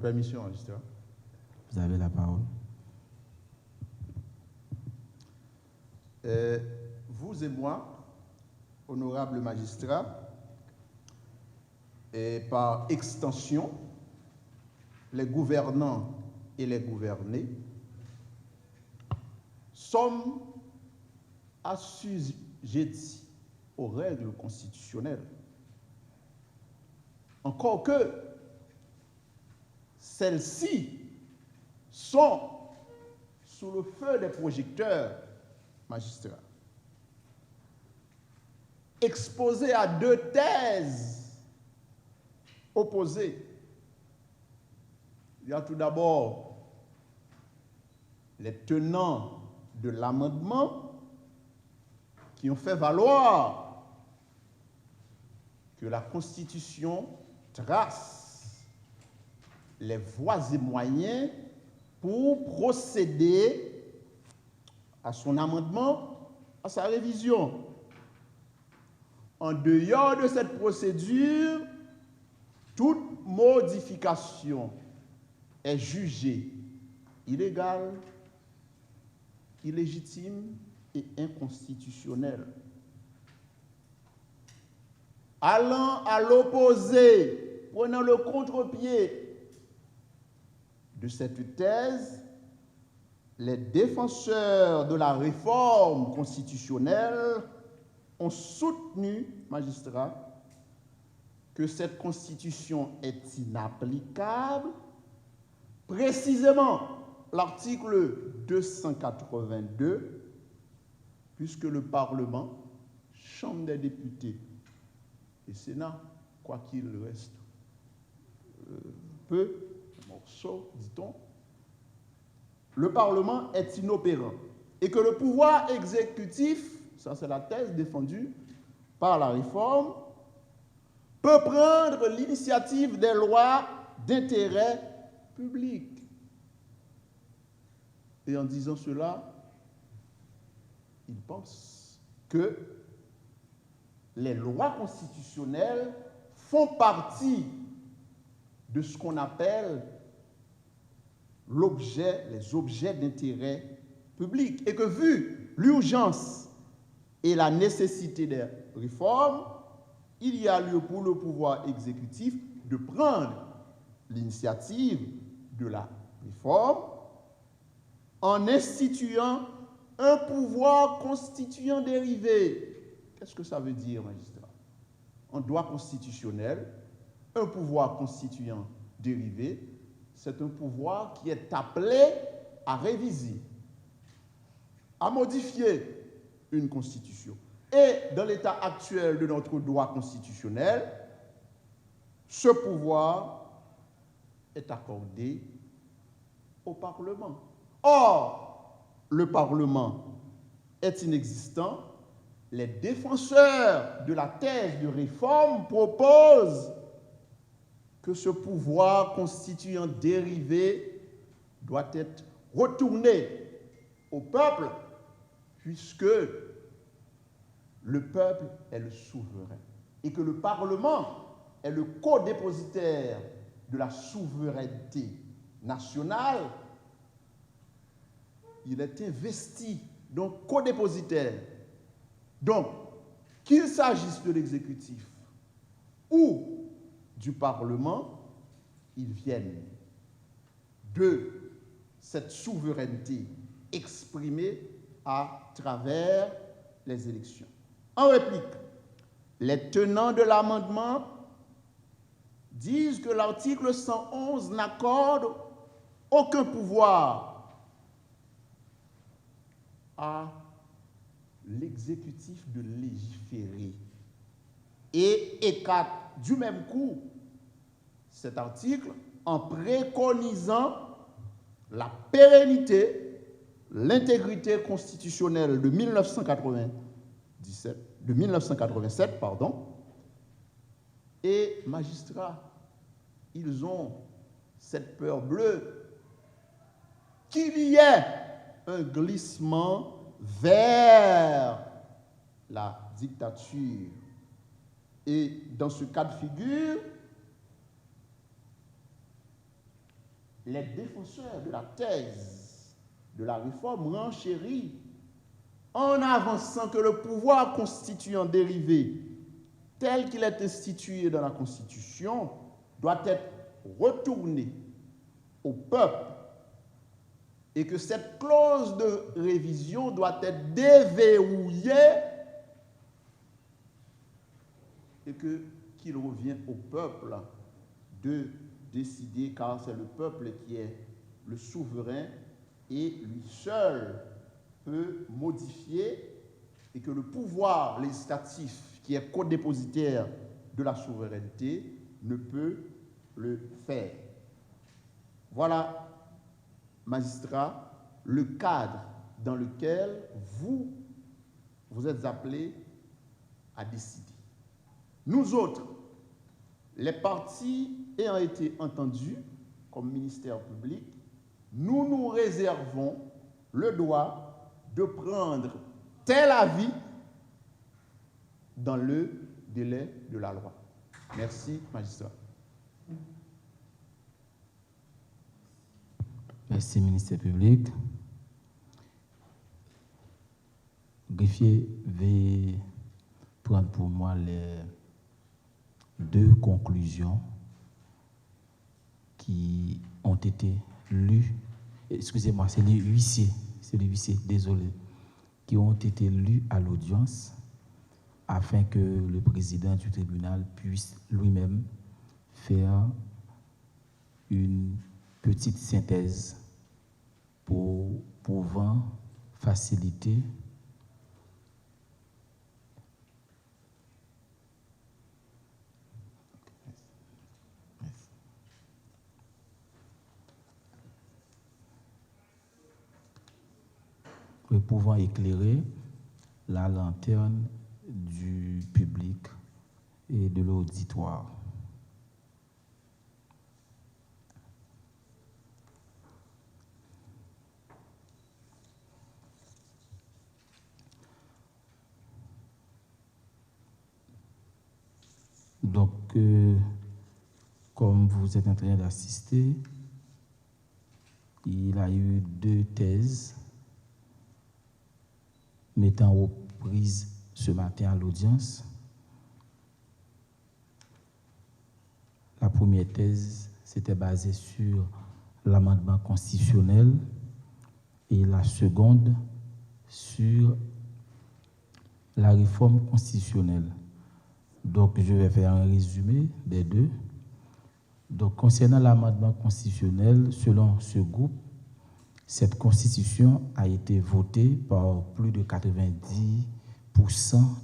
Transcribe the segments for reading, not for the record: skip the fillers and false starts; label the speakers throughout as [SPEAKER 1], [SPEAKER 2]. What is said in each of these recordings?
[SPEAKER 1] permission, magistrat.
[SPEAKER 2] Vous avez la parole.
[SPEAKER 1] Vous et moi, honorables magistrats, et par extension, les gouvernants et les gouvernés, sommes assujettis aux règles constitutionnelles. Encore que celles-ci sont sous le feu des projecteurs magistrats, exposées à deux thèses opposées. Il y a tout d'abord les tenants de l'amendement qui ont fait valoir que la Constitution trace les voies et moyens pour procéder à son amendement, à sa révision. En dehors de cette procédure, toute modification est jugée illégale, illégitime et inconstitutionnelle. Allant à l'opposé, prenant le contre-pied de cette thèse, les défenseurs de la réforme constitutionnelle ont soutenu, magistrats, que cette constitution est inapplicable. Précisément, l'article 282, puisque le Parlement, Chambre des députés et Sénat, quoi qu'il reste peu, morceau, dit-on, le Parlement est inopérant et que le pouvoir exécutif, ça c'est la thèse défendue par la réforme, peut prendre l'initiative des lois d'intérêt public. Et en disant cela, il pense que les lois constitutionnelles font partie de ce qu'on appelle les objets d'intérêt public. Et que vu l'urgence et la nécessité des réformes, il y a lieu pour le pouvoir exécutif de prendre l'initiative de la réforme en instituant un pouvoir constituant dérivé. Qu'est-ce que ça veut dire, magistrat? En droit constitutionnel, un pouvoir constituant dérivé, c'est un pouvoir qui est appelé à réviser, à modifier une constitution. Et dans l'état actuel de notre droit constitutionnel, ce pouvoir est accordé au Parlement. Or, le Parlement est inexistant. Les défenseurs de la thèse de réforme proposent que ce pouvoir constituant dérivé doit être retourné au peuple, puisque le peuple est le souverain et que le Parlement est le co-dépositaire de la souveraineté nationale. Il est investi, donc co-dépositaire. Donc, qu'il s'agisse de l'exécutif ou du Parlement, ils viennent de cette souveraineté exprimée à travers les élections. En réplique, les tenants de l'amendement disent que l'article 111 n'accorde aucun pouvoir à l'exécutif de légiférer et écarte du même coup cet article en préconisant la pérennité, l'intégrité constitutionnelle de 1987, et magistrats, ils ont cette peur bleue qu'il y ait un glissement vers la dictature. Et dans ce cas de figure, les défenseurs de la thèse de la réforme renchérit en avançant que le pouvoir constituant dérivé tel qu'il est institué dans la Constitution doit être retourné au peuple et que cette clause de révision doit être déverrouillée et qu'il revient au peuple de décider, car c'est le peuple qui est le souverain et lui seul peut modifier, et que le pouvoir législatif, qui est codépositaire de la souveraineté, ne peut le faire. Voilà, magistrats, le cadre dans lequel vous êtes appelés à décider. Nous autres, les partis ayant été entendus comme ministère public, nous nous réservons le droit de prendre tel avis dans le délai de la loi. Merci, magistrat.
[SPEAKER 2] Merci, ministère public. Greffier va prendre pour moi les deux conclusions qui ont été lues. Excusez-moi, c'est les huissiers, désolé, qui ont été lus à l'audience afin que le président du tribunal puisse lui-même faire une petite synthèse pour pouvant faciliter pouvant éclairer la lanterne du public et de l'auditoire. Donc, comme vous êtes en train d'assister, il y a eu deux thèses mettant aux prises ce matin à l'audience. La première thèse s'était basée sur l'amendement constitutionnel et la seconde sur la réforme constitutionnelle. Donc, je vais faire un résumé des deux. Donc, concernant l'amendement constitutionnel, selon ce groupe, cette constitution a été votée par plus de 90%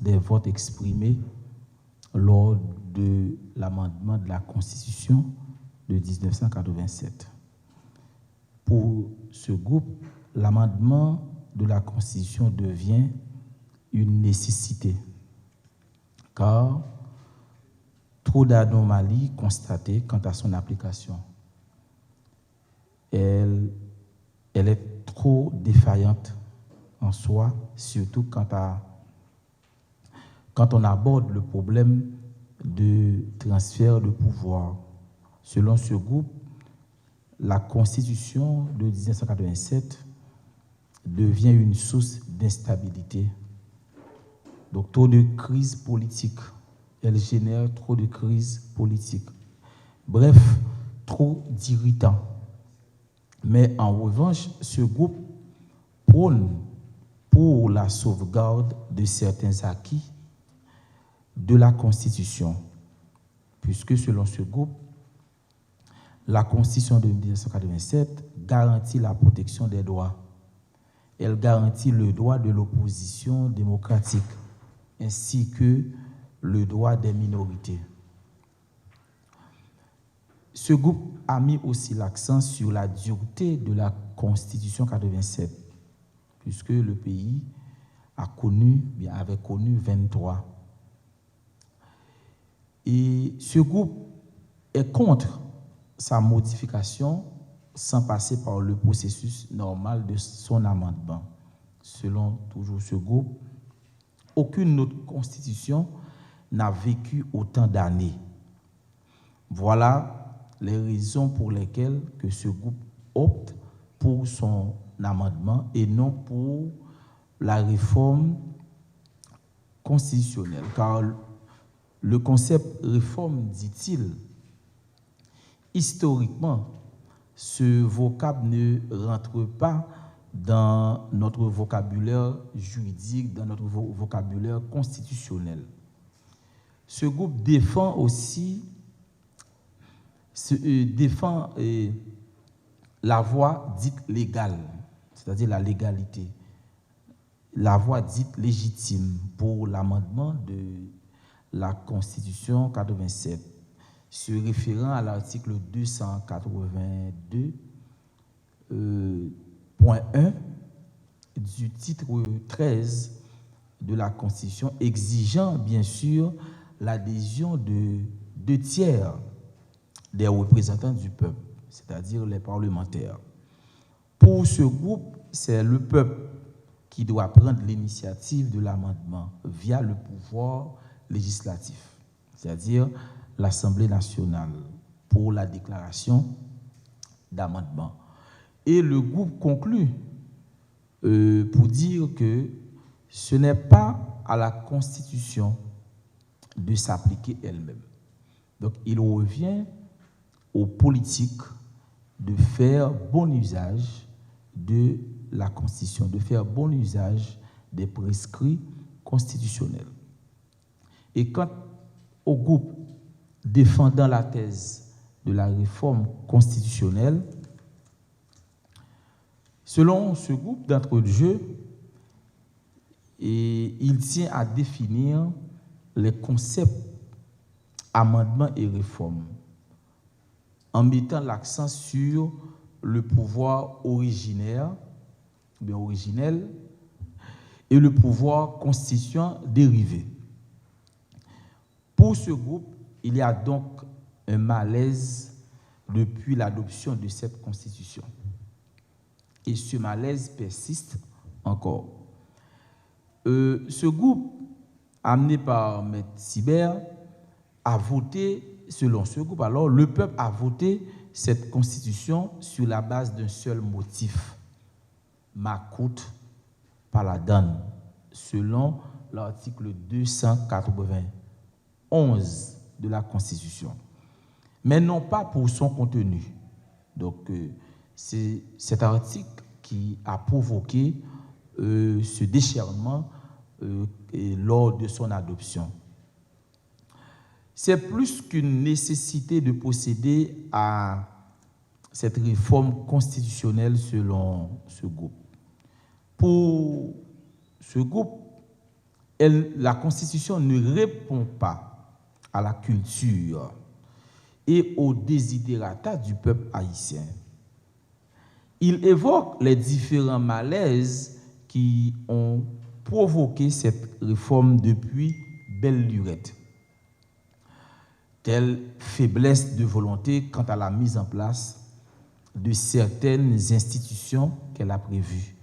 [SPEAKER 2] des votes exprimés lors de l'amendement de la Constitution de 1987. Pour ce groupe, l'amendement de la Constitution devient une nécessité, car trop d'anomalies constatées quant à son application. Elle est trop défaillante en soi, surtout quand on aborde le problème de transfert de pouvoir. Selon ce groupe, la Constitution de 1987 devient une source d'instabilité. Donc, trop de crise politique. Elle génère trop de crises politiques. Bref, trop d'irritants. Mais en revanche, ce groupe prône pour la sauvegarde de certains acquis de la Constitution, puisque selon ce groupe, la Constitution de 1987 garantit la protection des droits. Elle garantit le droit de l'opposition démocratique, ainsi que le droit des minorités. Ce groupe a mis aussi l'accent sur la dureté de la Constitution 87, puisque le pays avait connu 23. Et ce groupe est contre sa modification sans passer par le processus normal de son amendement. Selon toujours ce groupe, aucune autre constitution n'a vécu autant d'années. Voilà les raisons pour lesquelles que ce groupe opte pour son amendement et non pour la réforme constitutionnelle. Car le concept réforme, dit-il, historiquement, ce vocable ne rentre pas dans notre vocabulaire juridique, dans notre vocabulaire constitutionnel. Ce groupe défend aussi la voie dite légale, c'est-à-dire la légalité, la voie dite légitime pour l'amendement de la Constitution 87, se référant à l'article 282.1 du titre 13 de la Constitution, exigeant bien sûr l'adhésion de 2/3 des représentants du peuple, c'est-à-dire les parlementaires. Pour ce groupe, c'est le peuple qui doit prendre l'initiative de l'amendement via le pouvoir législatif, c'est-à-dire l'Assemblée nationale, pour la déclaration d'amendement. Et le groupe conclut pour dire que ce n'est pas à la Constitution de s'appliquer elle-même. Donc il revient aux politiques de faire bon usage de la Constitution, de faire bon usage des prescrits constitutionnels. Et quant au groupe défendant la thèse de la réforme constitutionnelle, selon ce groupe d'entre de jeu, il tient à définir les concepts amendement et réforme en mettant l'accent sur le pouvoir originaire, bien originel, et le pouvoir constituant dérivé. Pour ce groupe, il y a donc un malaise depuis l'adoption de cette constitution. Et ce malaise persiste encore. Ce groupe, amené par M. Sibert, a voté, selon ce groupe, alors le peuple a voté cette constitution sur la base d'un seul motif, Makout Paladan, selon l'article 291 de la Constitution, mais non pas pour son contenu. Donc, c'est cet article qui a provoqué ce déchirement lors de son adoption. C'est plus qu'une nécessité de procéder à cette réforme constitutionnelle selon ce groupe. Pour ce groupe, la Constitution ne répond pas à la culture et aux desiderata du peuple haïtien. Il évoque les différents malaises qui ont provoqué cette réforme depuis belle lurette, telle faiblesse de volonté quant à la mise en place de certaines institutions qu'elle a prévues,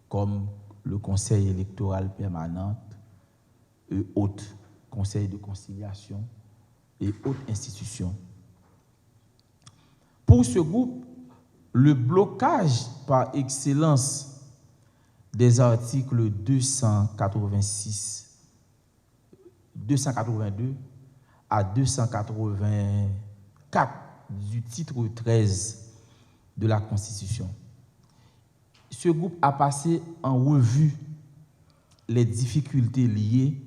[SPEAKER 2] comme le Conseil électoral permanent et autres, Conseil de conciliation et autres institutions. Pour ce groupe, le blocage par excellence des articles 282 à 284 du titre 13 de la Constitution. Ce groupe a passé en revue les difficultés liées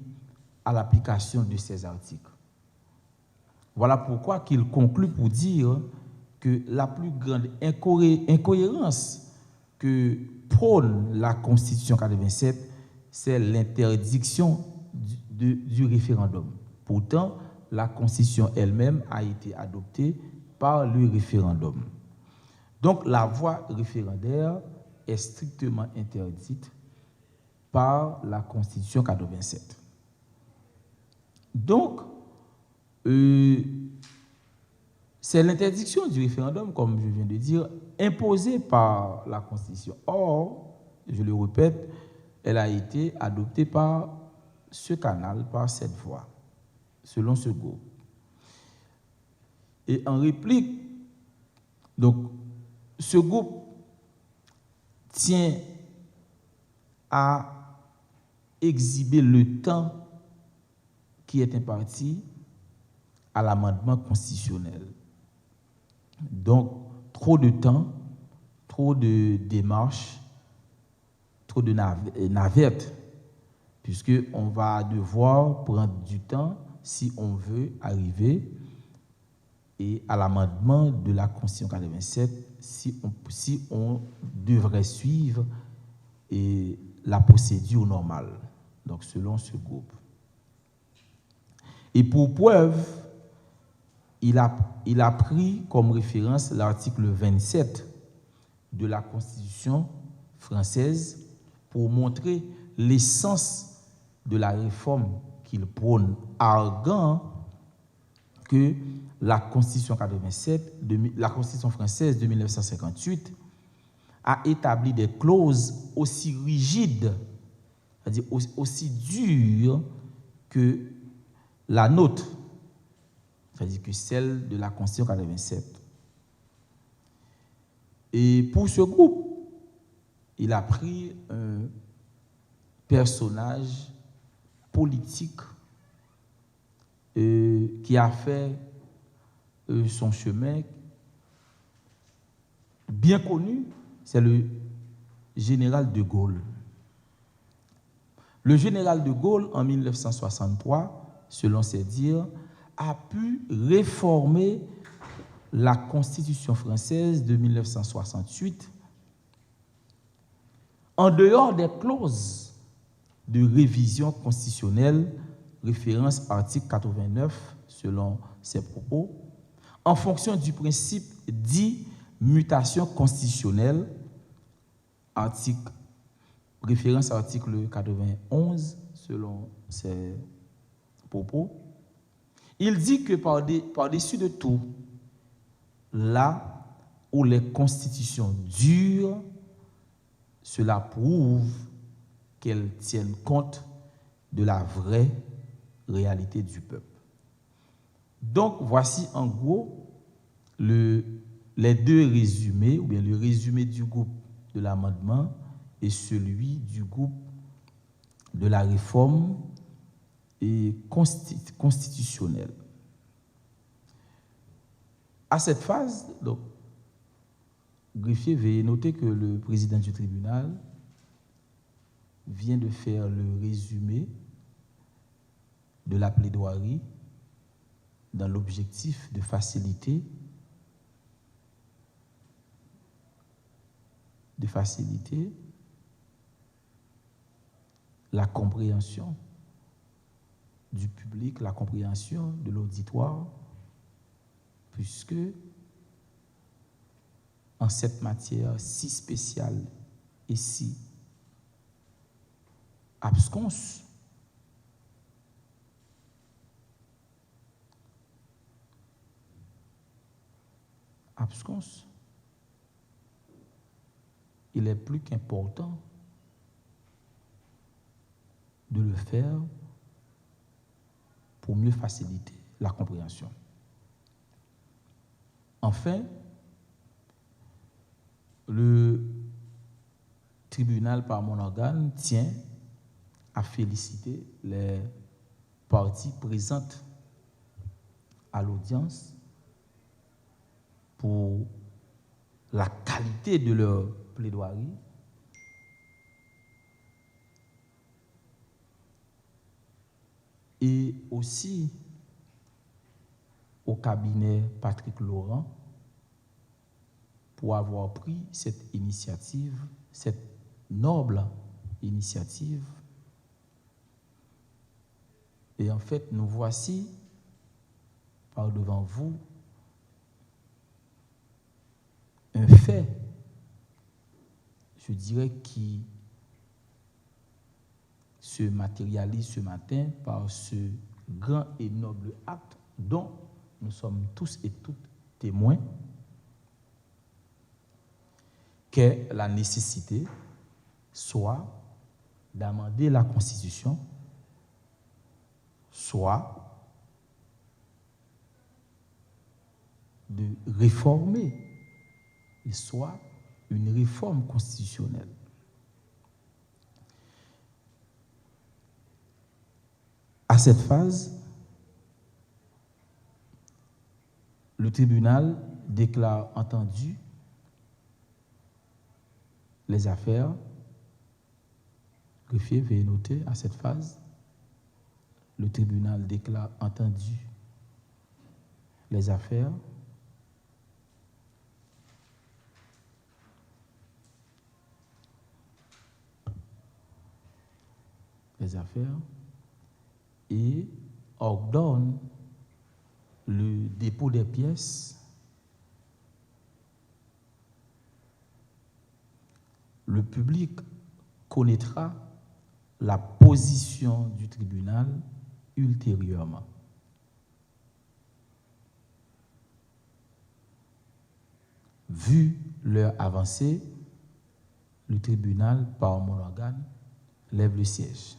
[SPEAKER 2] à l'application de ces articles. Voilà pourquoi qu'il conclut pour dire que la plus grande incohérence que prône la Constitution 87, c'est l'interdiction du référendum. Pourtant, la Constitution elle-même a été adoptée par le référendum. Donc, la voie référendaire est strictement interdite par la Constitution 87. Donc, c'est l'interdiction du référendum, comme je viens de dire, imposée par la Constitution. Or, je le répète, elle a été adoptée par ce canal, par cette voie, selon ce groupe. Et en réplique, donc, ce groupe tient à exhiber le temps qui est imparti à l'amendement constitutionnel. Donc, trop de temps, trop de démarches, trop de navettes, puisqu'on va devoir prendre du temps si on veut arriver et à l'amendement de la Constitution 87, si on devrait suivre la procédure normale, donc selon ce groupe. Et pour preuve, il a pris comme référence l'article 27 de la Constitution française pour montrer l'essence de la réforme qu'il prône, arguant que la Constitution 87, la Constitution française de 1958 a établi des clauses aussi rigides, c'est-à-dire aussi dures que la nôtre, c'est-à-dire que celle de la Constitution 87. Et pour ce groupe, il a pris un personnage politique qui a fait son chemin bien connu, c'est le général de Gaulle. Le général de Gaulle, en 1963, selon ses dires, a pu réformer la Constitution française de 1968 en dehors des clauses de révision constitutionnelle, référence article 89, selon ses propos, en fonction du principe dit mutation constitutionnelle, référence article 91, selon ses propos. Il dit que par-dessus de tout, là où les constitutions durent, cela prouve qu'elles tiennent compte de la vraie réalité du peuple. Donc, voici en gros les deux résumés, ou bien le résumé du groupe de l'amendement et celui du groupe de la réforme constitutionnelle. À cette phase, donc, greffier, veuillez noter que le président du tribunal vient de faire le résumé de la plaidoirie dans l'objectif de faciliter la compréhension du public, la compréhension de l'auditoire, puisque en cette matière si spéciale et si absconse, il est plus qu'important de le faire pour mieux faciliter la compréhension. Enfin, le tribunal, par mon organe, tient à féliciter les parties présentes à l'audience pour la qualité de leur plaidoirie et aussi au cabinet Patrick Laurent pour avoir pris cette initiative, cette noble initiative. Et en fait, nous voici par devant vous un fait, je dirais, qui se matérialise ce matin par ce grand et noble acte dont nous sommes tous et toutes témoins, qu'est la nécessité soit d'amender la Constitution, soit de réformer soit une réforme constitutionnelle. À cette phase, le tribunal déclare entendu les affaires. Greffier, veuillez noter à cette phase, le tribunal déclare entendu les affaires et ordonne le dépôt des pièces. Le public connaîtra la position du tribunal ultérieurement. Vu l'heure avancée, le tribunal, par mon organe, lève le siège.